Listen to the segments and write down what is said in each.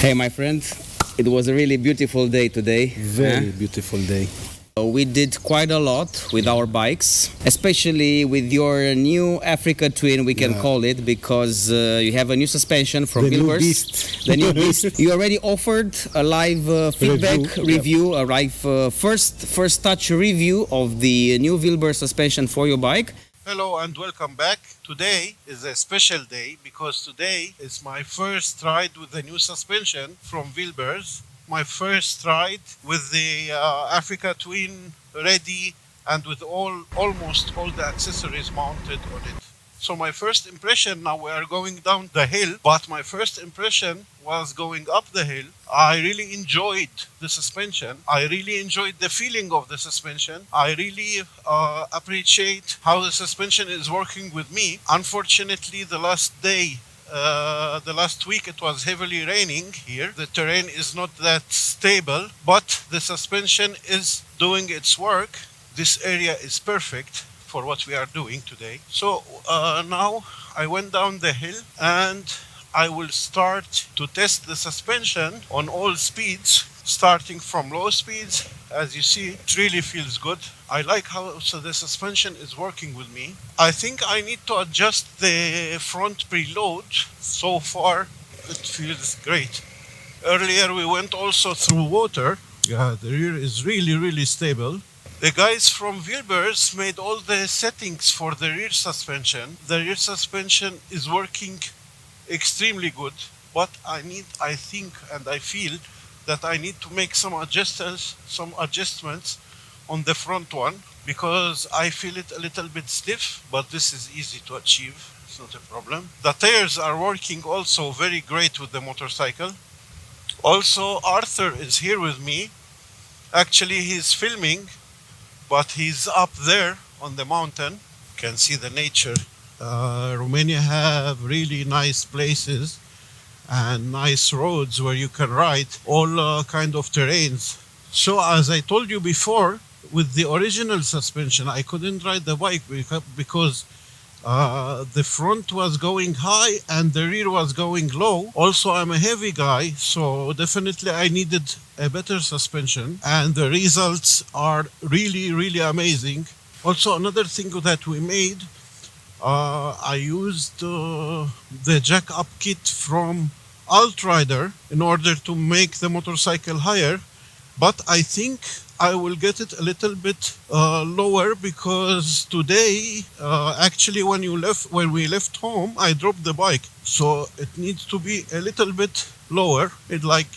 Hey my friend, it was a really beautiful day today. Very beautiful day. We did quite a lot with our bikes, especially with your new Africa Twin, we can call it, because you have a new suspension from Wilbers. The new beast. You already offered a live feedback review, a live first touch review of the new Wilbers suspension for your bike. Hello and welcome back. Today is a special day because today is my first ride with the new suspension from Wilbers. My first ride with the Africa Twin ready and with almost all the accessories mounted on it. So my first impression, now we are going down the hill, but my first impression was going up the hill. I really enjoyed the suspension. I really enjoyed the feeling of the suspension. I really appreciate how the suspension is working with me. Unfortunately, the last week it was heavily raining here. The terrain is not that stable, but the suspension is doing its work. This area is perfect for what we are doing today. So now I went down the hill and I will start to test the suspension on all speeds, starting from low speeds. As you see, it really feels good. I like how the suspension is working with me. I think I need to adjust the front preload. So far, it feels great. Earlier we went also through water. Yeah, the rear is really stable. The guys from Wilbers made all the settings for the rear suspension. The rear suspension is working extremely good, but I think and I feel that I need to make some adjustments on the front one because I feel it a little bit stiff, but this is easy to achieve. It's not a problem. The tires are working also very great with the motorcycle. Also, Arthur is here with me. Actually, he's filming, but he's up there on the mountain. You can see the nature. Romania have really nice places and nice roads where you can ride all kind of terrains. So as I told you before, with the original suspension, I couldn't ride the bike because the front was going high and the rear was going low. Also, I'm a heavy guy, so definitely I needed a better suspension, and the results are really amazing. Also, another thing that we made, I used the jack-up kit from Rider in order to make the motorcycle higher, but I think I will get it a little bit lower because today, actually when we left home, I dropped the bike, so it needs to be a little bit lower, it's like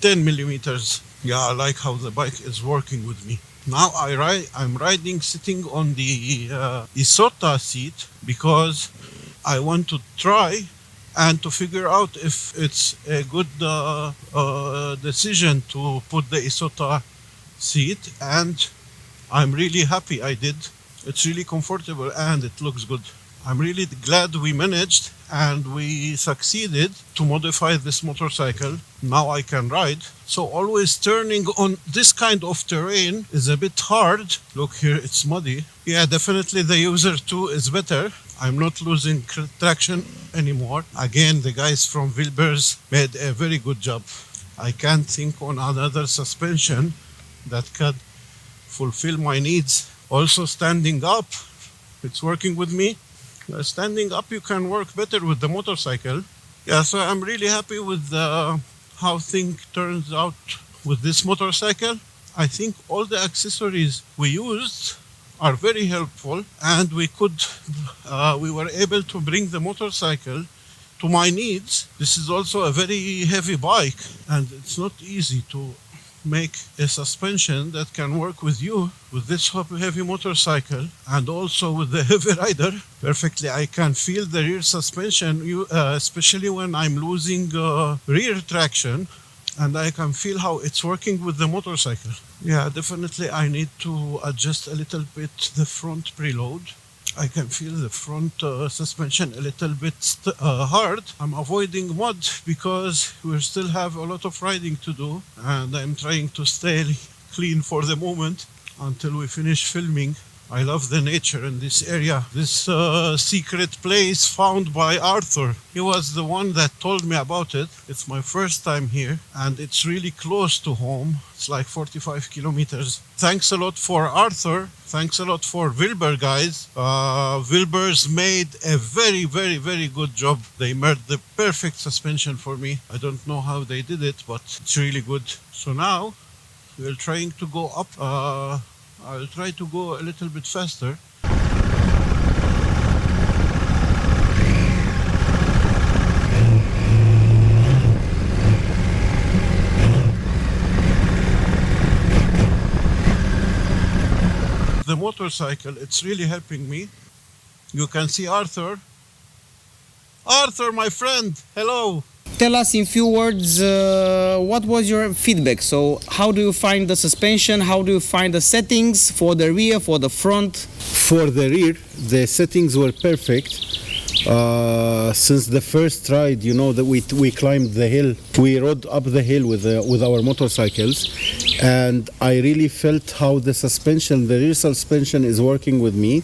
10 millimeters. Yeah, I like how the bike is working with me. Now I'm riding sitting on the ISOTA seat because I want to try and to figure out if it's a good decision to put the ISOTA seat, and I'm really happy I did. It's really comfortable and it looks good. I'm really glad we managed and we succeeded to modify this motorcycle. Now I can ride. So always turning on this kind of terrain is a bit hard. Look here, it's muddy. Yeah, definitely the User 2 is better. I'm not losing traction anymore. Again, the guys from Wilbers made a very good job. I can't think on another suspension that could fulfill my needs. Also standing up, it's working with me. Standing up, you can work better with the motorcycle. Yeah, so I'm really happy with how things turns out with this motorcycle. I think all the accessories we used are very helpful, and we were able to bring the motorcycle to my needs. This is also a very heavy bike, and it's not easy to make a suspension that can work with you with this heavy motorcycle and also with the heavy rider perfectly. I can feel the rear suspension, especially when I'm losing rear traction, and I can feel how it's working with the motorcycle. Yeah, definitely I need to adjust a little bit the front preload. I can feel the front suspension a little bit hard. I'm avoiding mud because we still have a lot of riding to do, and I'm trying to stay clean for the moment until we finish filming. I love the nature in this area. This secret place found by Arthur. He was the one that told me about it. It's my first time here and it's really close to home. It's like 45 kilometers. Thanks a lot for Arthur. Thanks a lot for Wilbers guys. Wilbers made a very, very, very good job. They made the perfect suspension for me. I don't know how they did it, but it's really good. So now we're trying to go up. I'll try to go a little bit faster. The motorcycle, it's really helping me. You can see Arthur. Arthur, my friend, hello. Tell us in few words, what was your feedback? So how do you find the suspension? How do you find the settings for the rear, for the front? For the rear, the settings were perfect. Since the first ride, you know, that we climbed the hill, we rode up the hill with our motorcycles, and I really felt how the suspension, the rear suspension is working with me,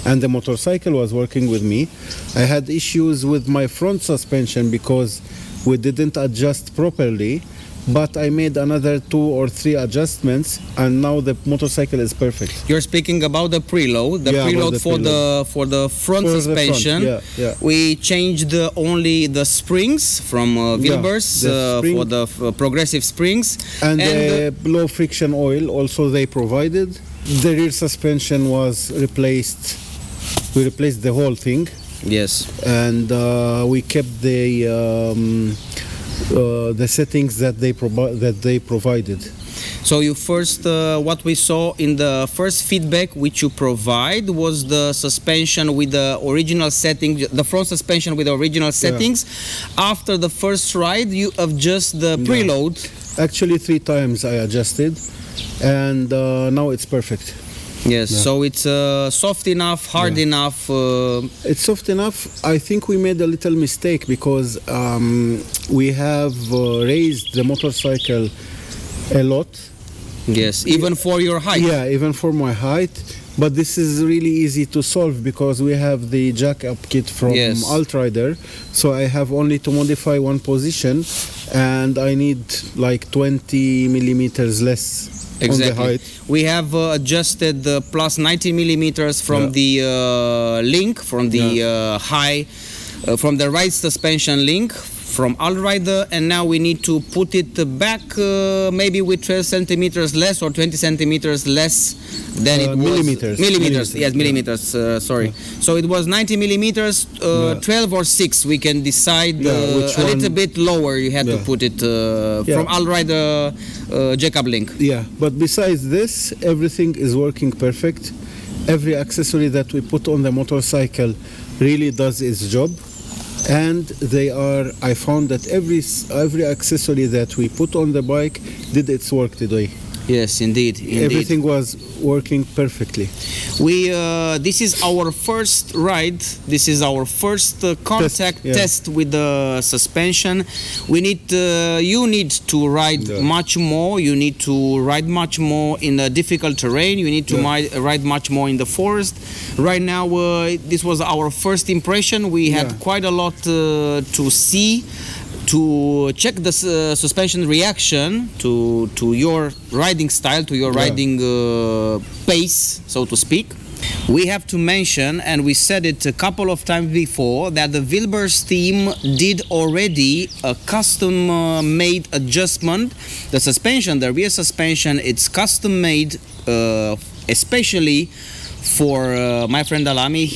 and the motorcycle was working with me. I had issues with my front suspension because we didn't adjust properly, but I made another 2 or 3 adjustments, and now the motorcycle is perfect. You're speaking about the preload. The preload for the front suspension. Yeah. We changed only the springs from Wilbers for the progressive springs. And the low friction oil also they provided. The rear suspension was replaced. We replaced the whole thing. Yes. And we kept the settings that they provided. So you first, what we saw in the first feedback which you provide was the suspension with the original setting, the front suspension with the original settings. After the first ride, you adjust the preload. Actually, 3 times I adjusted, and now it's perfect. Yes, so it's soft enough, hard enough. It's soft enough. I think we made a little mistake because we have raised the motorcycle a lot. Yes, even for your height. Yeah, even for my height. But this is really easy to solve because we have the jack-up kit from Altrider. So I have only to modify one position, and I need like 20 millimeters less. Exactly. On the height. We have adjusted the plus 90 millimeters from the link, from the from the right suspension link from Altrider, and now we need to put it back maybe with 12 centimeters less or 20 centimeters less than it was. Millimeters, sorry. So it was 90 millimeters, 12 or 6, we can decide. A little bit lower you had to put it from Altrider jack-up link. Yeah, but besides this, everything is working perfect. Every accessory that we put on the motorcycle really does its job. And I found that every accessory that we put on the bike did its work today. Yes, indeed. Everything was working perfectly. This is our first ride. This is our first contact test with the suspension. You need to ride much more. You need to ride much more in a difficult terrain. You need to ride much more in the forest. Right now, this was our first impression. We had quite a lot to see, to check the suspension reaction to your riding style, to your riding pace, so to speak. We have to mention, and we said it a couple of times before, that the Wilbers team did already a custom-made adjustment. The suspension, the rear suspension, it's custom-made, especially for my friend Alami.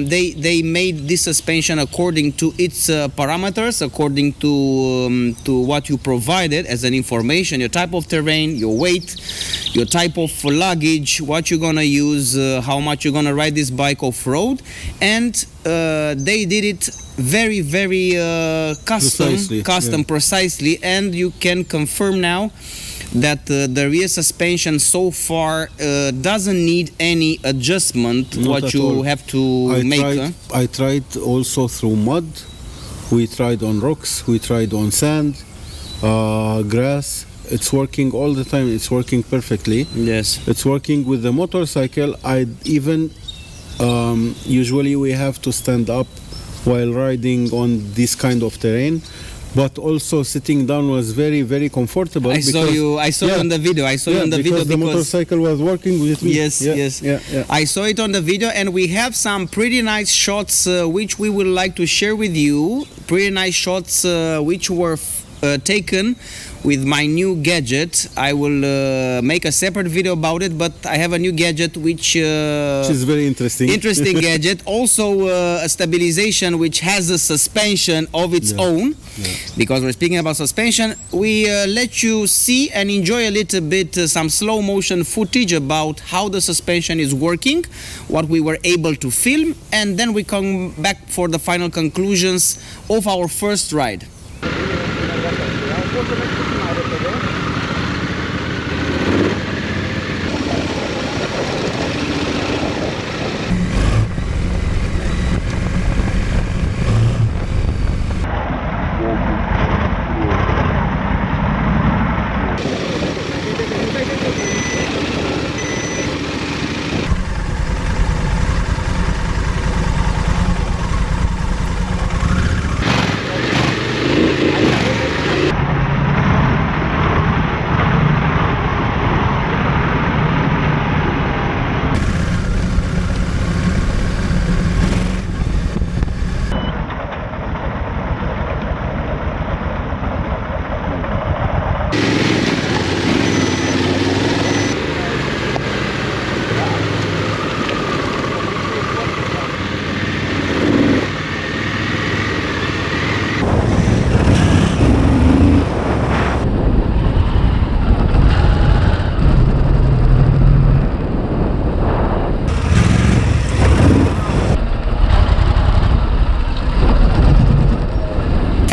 They made this suspension according to its parameters, according to what you provided as an information, your type of terrain, your weight, your type of luggage, what you're gonna use, how much you're gonna ride this bike off-road, and they did it very, very precisely, and you can confirm now that the rear suspension so far doesn't need any adjustment. What you have to make. I tried also through mud. We tried on rocks. We tried on sand, grass. It's working all the time. It's working perfectly. Yes. It's working with the motorcycle. I even usually we have to stand up while riding on this kind of terrain, but also sitting down was very, very comfortable. I saw you on the video. I saw you on the video because the motorcycle was working with me. Yes, yes. I saw it on the video, and we have some pretty nice shots which we would like to share with you. Pretty nice shots which were taken with my new gadget. I will make a separate video about it, but I have a new gadget which is very interesting. Interesting gadget. Also a stabilization which has a suspension of its own. Because we're speaking about suspension, we let you see and enjoy a little bit some slow motion footage about how the suspension is working, what we were able to film, and then we come back for the final conclusions of our first ride.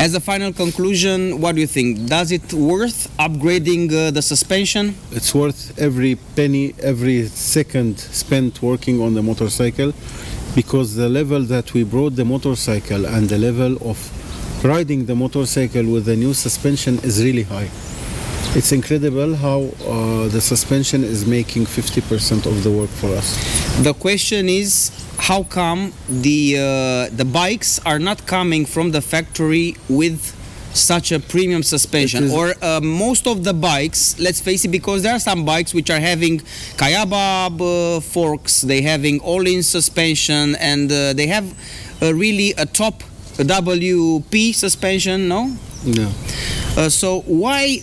As a final conclusion, what do you think? Does it worth upgrading the suspension? It's worth every penny, every second spent working on the motorcycle, because the level that we brought the motorcycle and the level of riding the motorcycle with the new suspension is really high. It's incredible how the suspension is making 50% of the work for us. The question is, how come the bikes are not coming from the factory with such a premium suspension? Or most of the bikes, let's face it, because there are some bikes which are having Kayaba forks, they having all-in suspension, and they have really a top WP suspension, no? No. So why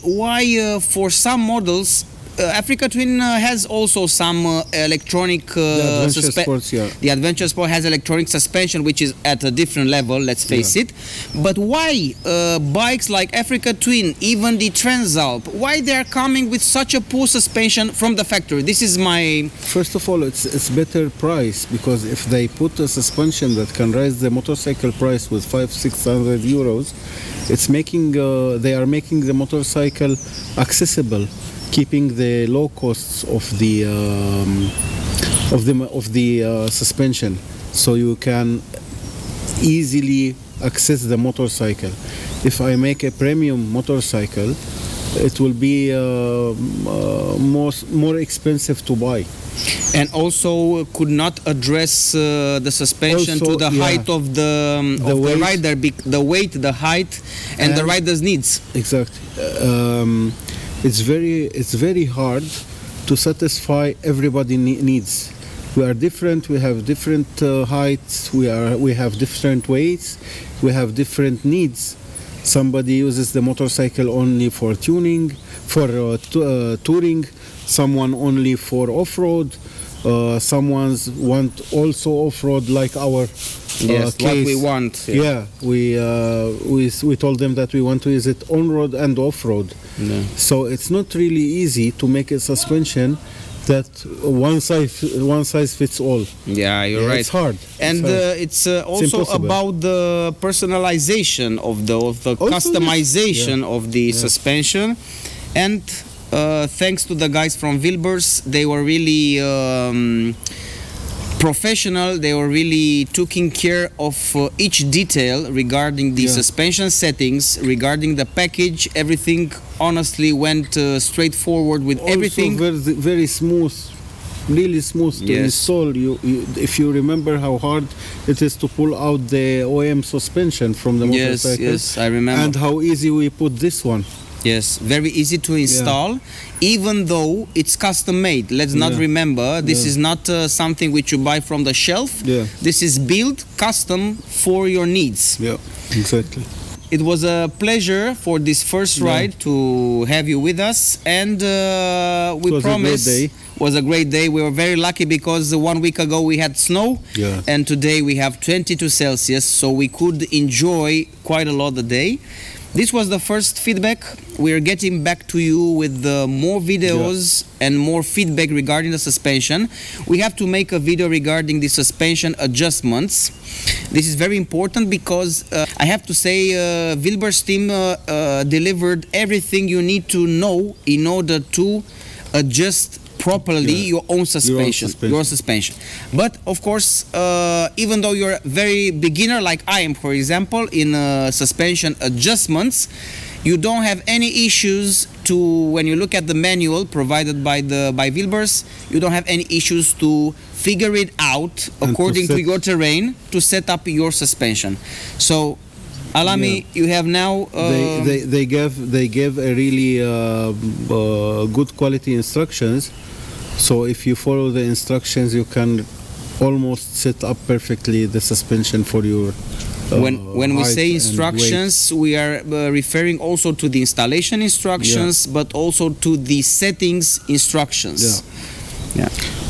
for some models, Africa Twin has also some electronic the Adventure Sports, The Adventure Sport has electronic suspension, which is at a different level, let's face it. But why bikes like Africa Twin, even the Transalp, why they are coming with such a poor suspension from the factory? This is my... First of all, it's better price, because if they put a suspension that can raise the motorcycle price with 500-600 euros, it's making they are making the motorcycle accessible, keeping the low costs of the suspension, so you can easily access the motorcycle. If I make a premium motorcycle, it will be more expensive to buy. And also could not address the suspension Also, to the height of the rider, the weight, the height, and the rider's needs. Exactly. It's very hard to satisfy everybody's needs. We are different. We have different heights. We have different weights. We have different needs. Somebody uses the motorcycle only for tuning, for touring. Someone only for off-road. Someone's want also off-road, like our yes, case. what we want. Yeah, we told them that we want to use it on-road and off-road. Yeah. So it's not really easy to make a suspension that one size fits all. Yeah, you're right. It's hard. And it's also about the personalization of the customization of the suspension. And thanks to the guys from Wilbers, they were really professional. They were really taking care of each detail regarding the suspension settings, regarding the package. Everything honestly went straightforward with also everything. Very smooth, really smooth to install. If you remember how hard it is to pull out the OEM suspension from the motorcycle. Yes, I remember. And how easy we put this one. Yes, very easy to install, even though it's custom made. Let's not remember, this is not something which you buy from the shelf. This is built custom for your needs. Yeah, exactly. It was a pleasure for this first ride to have you with us, and we promise it was a great day. We were very lucky because 1 week ago we had snow, and today we have 22 Celsius, so we could enjoy quite a lot the day. This was the first feedback. We are getting back to you with more videos and more feedback regarding the suspension. We have to make a video regarding the suspension adjustments. This is very important because I have to say Wilbers team delivered everything you need to know in order to adjust properly your own suspension, But of course, even though you're a very beginner like I am, for example, in suspension adjustments, you don't have any issues to, when you look at the manual provided by Wilbers, you don't have any issues to figure it out according to your terrain to set up your suspension. So Alami, you have now. They gave a really good quality instructions. So if you follow the instructions, you can almost set up perfectly the suspension for your. When we say instructions, we are referring also to the installation instructions, but also to the settings instructions.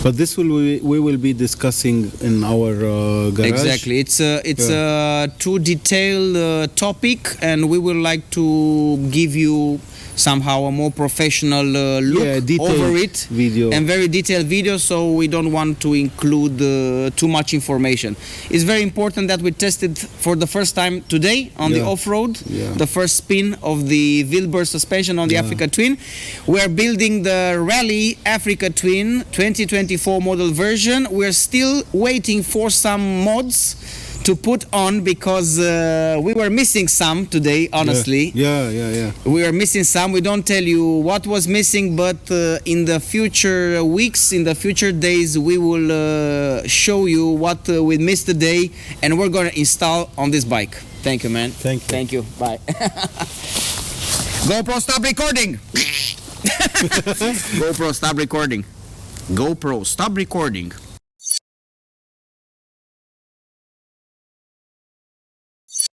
But this we will be discussing in our garage. Exactly, it's a too detailed topic, and we would like to give you somehow a more professional look over it, and very detailed video, so we don't want to include too much information. It's very important that we tested for the first time today on the off-road, the first spin of the Wilbers suspension on the Africa Twin. We're building the Rally Africa Twin 2024 model version. We're still waiting for some mods to put on because we were missing some today, honestly. We were missing some. We don't tell you what was missing, but in the future weeks, in the future days, we will show you what we missed today, and we're going to install on this bike. Thank you, man. Thank you. Bye. GoPro, stop recording. GoPro, stop recording. GoPro, stop recording.